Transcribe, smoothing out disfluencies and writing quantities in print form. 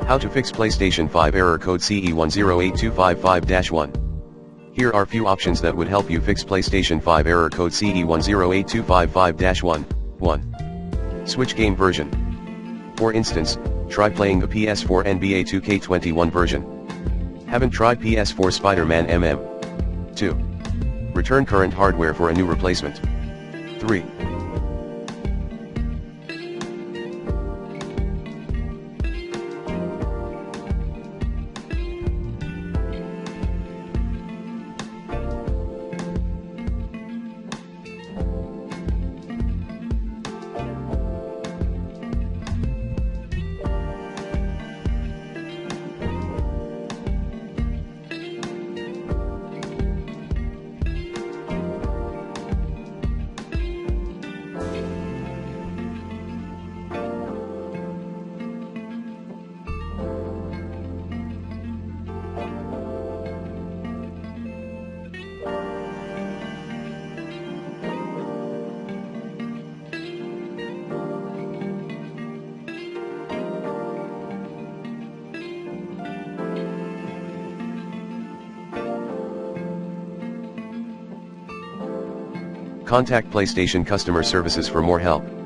How to fix PlayStation 5 error code CE-108255-1. Here are few options that would help you fix PlayStation 5 error code CE-108255-1. 1. Switch game version. For instance, try playing the PS4 NBA 2K21 version. Haven't tried PS4 Spider-Man MM? 2. Return current hardware for a new replacement. 3. Contact PlayStation customer services for more help.